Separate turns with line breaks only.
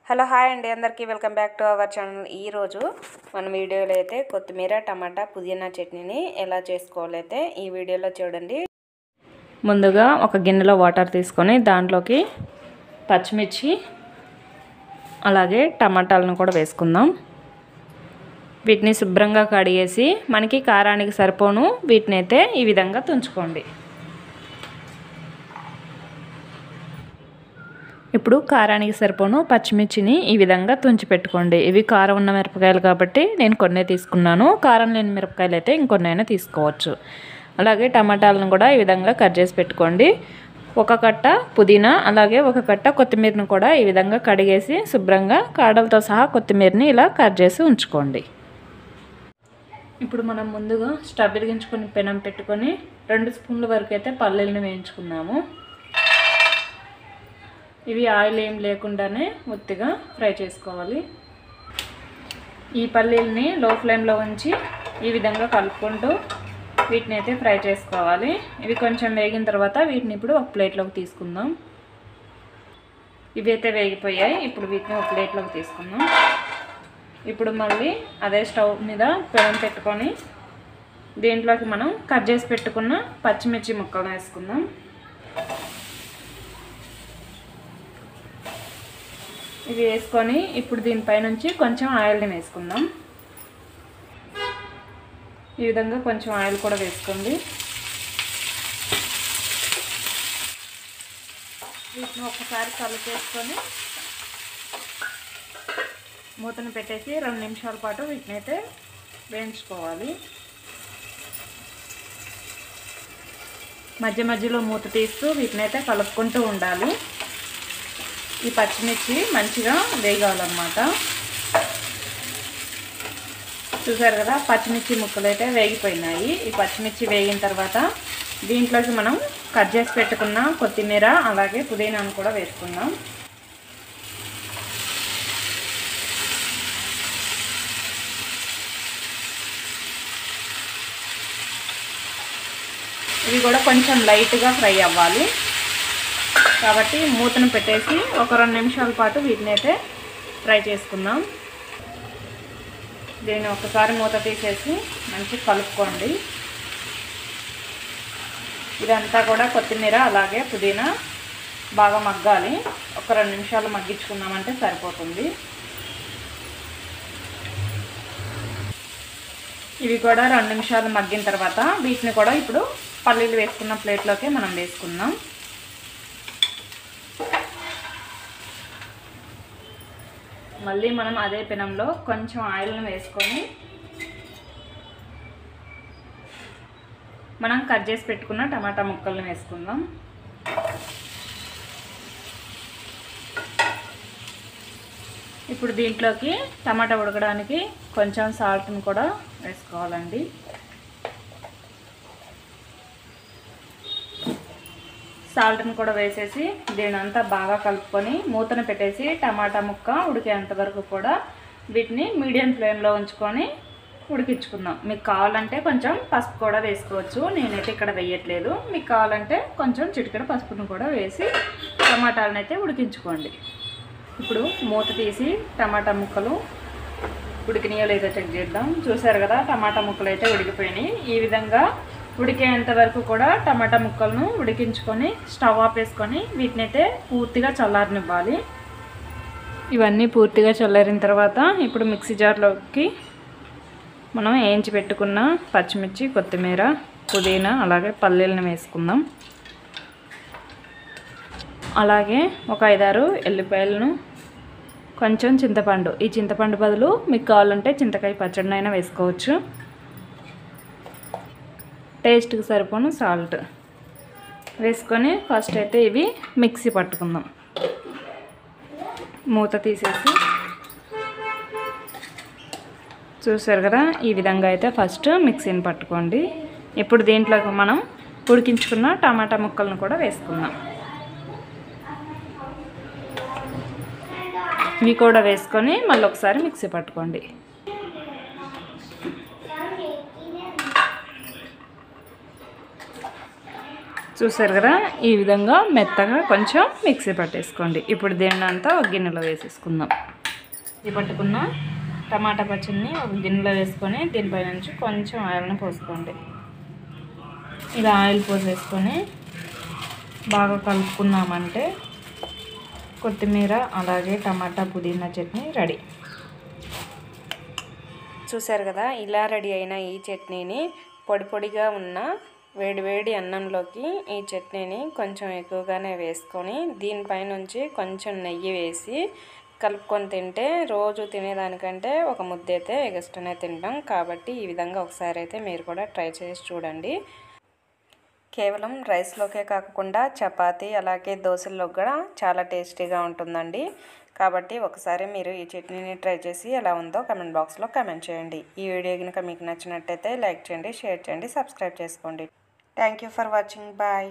Hello hi అండి అందరికీ welcome back to our channel. ఈరోజు మన వీడియోలో అయితే కొత్తిమీర టమాటా పుదీనా చట్నీని ఎలా చేసుకోవాలో అయితే ఈ వీడియోలో చూడండి. ముందుగా ఒక గిన్నెలో వాటర్ తీసుకొని దాంట్లోకి పచ్చిమిర్చి అలాగే టమాటాలను కూడా వేసుకుందాం. వీటిని శుభ్రంగా కడిగేసి మనకి కారానికి సరిపోను వీటిని అయితే ఈ విధంగా తుంచుకోండి. ఇప్పుడు కారానికి సరిపోను పచ్చిమిర్చిని ఈ విధంగా తుంచి పెట్టుకోండి. ఇవి కారం ఉన్న మిరపకాయలు కాబట్టి నేను కొన్నే తీసుకున్నాను. కారం లేని మిరపకాయలు అయితే ఇంకొన్నైనా తీసుకోవచ్చు. అలాగే టమాటాలను కూడా ఈ విధంగా కట్ చేసి పెట్టుకోండి. ఒక కట్ట పుదీనా అలాగే ఒక కట్ట కొత్తిమీరను కూడా ఈ విధంగా కడిగేసి శుభ్రంగా కాడలతో సహా కొత్తిమీరని ఇలా కట్ చేసి ఉంచుకోండి. ఇప్పుడు మనం ముందుగా స్టవ్ వెలిగించుకొని పెనం పెట్టుకొని 2 స్పూన్ల వరకు అయితే పల్లీలను వేయించుకున్నాము. ఇవి ఆయిల్ ఏం లేకుండానే ఒత్తిగా ఫ్రై చేసుకోవాలి. ఈ పల్లీలని లో ఫ్లేమ్లో ఉంచి ఈ విధంగా కలుపుకుంటూ వీటిని అయితే ఫ్రై చేసుకోవాలి. ఇవి కొంచెం వేగిన తర్వాత వీటిని ఇప్పుడు ఒక ప్లేట్లోకి తీసుకుందాం. ఇవి అయితే వేగిపోయాయి. ఇప్పుడు వీటిని ఒక ప్లేట్లోకి తీసుకుందాం. ఇప్పుడు మళ్ళీ అదే స్టవ్ మీద పెనం పెట్టుకొని దీంట్లోకి మనం కట్ చేసి పెట్టుకున్న పచ్చిమిర్చి ముక్కలు వేసుకుందాం. ఇవి వేసుకొని ఇప్పుడు దీనిపై నుంచి కొంచెం ఆయిల్ని వేసుకుందాం. ఈ విధంగా కొంచెం ఆయిల్ కూడా వేసుకోండి. వీటిని ఒకసారి కలిపేసుకొని మూతను పెట్టేసి 2 నిమిషాల పాటు వీటిని అయితే వేయించుకోవాలి. మధ్య మధ్యలో మూత తీస్తూ వీటిని అయితే కలుపుకుంటూ ఉండాలి. ఈ పచ్చిమిర్చి మంచిగా వేగాలన్నమాట. చూసారు కదా, పచ్చిమిర్చి ముక్కలు అయితే వేగిపోయినాయి. ఈ పచ్చిమిర్చి వేగిన తర్వాత దీంట్లోకి మనం కట్ చేసి పెట్టుకున్న కొత్తిమీర అలాగే పుదీనాను కూడా వేసుకుందాం. ఇవి కూడా కొంచెం లైట్గా ఫ్రై అవ్వాలి కాబట్టి మూతను పెట్టేసి ఒక 2 నిమిషాల పాటు వీటిని అయితే ఫ్రై చేసుకుందాం. దీన్ని ఒకసారి మూత తీసేసి మంచిగా కలుపుకోండి. ఇదంతా కూడా కొత్తిమీర అలాగే పుదీనా బాగా మగ్గాలి. ఒక 2 నిమిషాలు మగ్గించుకున్నామంటే సరిపోతుంది. ఇవి కూడా 2 నిమిషాలు మగ్గిన తర్వాత వీటిని కూడా ఇప్పుడు పల్లీలు వేసుకున్న ప్లేట్లోకి మనం వేసుకుందాం. మళ్ళీ మనం అదే పెనంలో కొంచెం ఆయిల్ని వేసుకొని మనం కట్ చేసి పెట్టుకున్న టమాటా ముక్కల్ని వేసుకుందాం. ఇప్పుడు దీంట్లోకి టమాటా ఉడకడానికి కొంచెం సాల్ట్ని కూడా వేసుకోవాలండి. సాల్ట్ని కూడా వేసేసి దీనంతా బాగా కలుపుకొని మూతను పెట్టేసి టమాటా ముక్క ఉడికేంత వరకు కూడా వీటిని మీడియం ఫ్లేమ్లో ఉంచుకొని ఉడికించుకుందాం. మీకు కావాలంటే కొంచెం పసుపు కూడా వేసుకోవచ్చు. నేనైతే ఇక్కడ వేయట్లేదు. మీకు కావాలంటే కొంచెం చిటికెడు పసుపును కూడా వేసి టమాటాలను అయితే ఉడికించుకోండి. ఇప్పుడు మూత తీసి టమాటా ముక్కలు ఉడికినాయో లేదో చెక్ చేద్దాం. చూసారు కదా, టమాటా ముక్కలు అయితే ఉడికిపోయినాయి. ఈ విధంగా ఉడికేంత వరకు కూడా టమాటా ముక్కలను ఉడికించుకొని స్టవ్ ఆపేసుకొని వీటిని అయితే పూర్తిగా చల్లారనివ్వాలి. ఇవన్నీ పూర్తిగా చల్లారిన తర్వాత ఇప్పుడు మిక్సీ జార్లోకి మనం వేయించి పెట్టుకున్న పచ్చిమిర్చి కొత్తిమీర పుదీనా అలాగే పల్లీలను వేసుకుందాం. అలాగే ఒక 5-6 ఎల్లిపాయలను కొంచెం చింతపండు, ఈ చింతపండు బదులు మీకు కావాలంటే చింతకాయ పచ్చడినైనా వేసుకోవచ్చు. టేస్ట్కి సరిపోను సాల్ట్ వేసుకొని ఫస్ట్ అయితే ఇవి మిక్సీ పట్టుకుందాం. మూత తీసేసి చూసారు కదా, ఈ విధంగా అయితే ఫస్ట్ మిక్సీని పట్టుకోండి. ఇప్పుడు దీంట్లోకి మనం ఉడికించుకున్న టమాటా ముక్కలను కూడా వేసుకుందాం. ఇవి కూడా వేసుకొని మళ్ళీ ఒకసారి మిక్సీ పట్టుకోండి. చూసారు కదా, ఈ విధంగా మెత్తగా కొంచెం మిక్సీ పట్టేసుకోండి. ఇప్పుడు దీన్ని అంతా ఒక గిన్నెలో వేసేసుకుందాం. ఇది పట్టుకున్న టమాటా పచ్చడిని ఒక గిన్నెలో వేసుకొని దీనిపై నుంచి కొంచెం ఆయిల్ని పోసుకోండి. ఇలా ఆయిల్ పోసేసుకొని బాగా కలుపుకున్నామంటే కొత్తిమీర అలాగే టమాటా పుదీనా చట్నీ రెడీ. చూసారు కదా, ఇలా రెడీ అయిన ఈ చట్నీని పొడి పొడిగా ఉన్న వేడివేడి అన్నంలోకి ఈ చట్నీని కొంచెం ఎక్కువగానే వేసుకొని దీనిపై నుంచి కొంచెం నెయ్యి వేసి కలుపుకొని తింటే రోజు తినేదానికంటే ఒక ముద్ద అయితే ఎగస్ట్రానే తింటాం. కాబట్టి ఈ విధంగా ఒకసారి అయితే మీరు కూడా ట్రై చేసి చూడండి. కేవలం రైస్లోకే కాకుండా చపాతీ అలాగే దోశల్లో కూడా చాలా టేస్టీగా ఉంటుందండి. కాబట్టి ఒకసారి మీరు ఈ చట్నీని ట్రై చేసి ఎలా ఉందో కమెంట్ బాక్స్లో కమెంట్ చేయండి. ఈ వీడియో కనుక మీకు నచ్చినట్టయితే లైక్ చేయండి, షేర్ చేయండి, సబ్స్క్రైబ్ చేసుకోండి. Thank you for watching. Bye.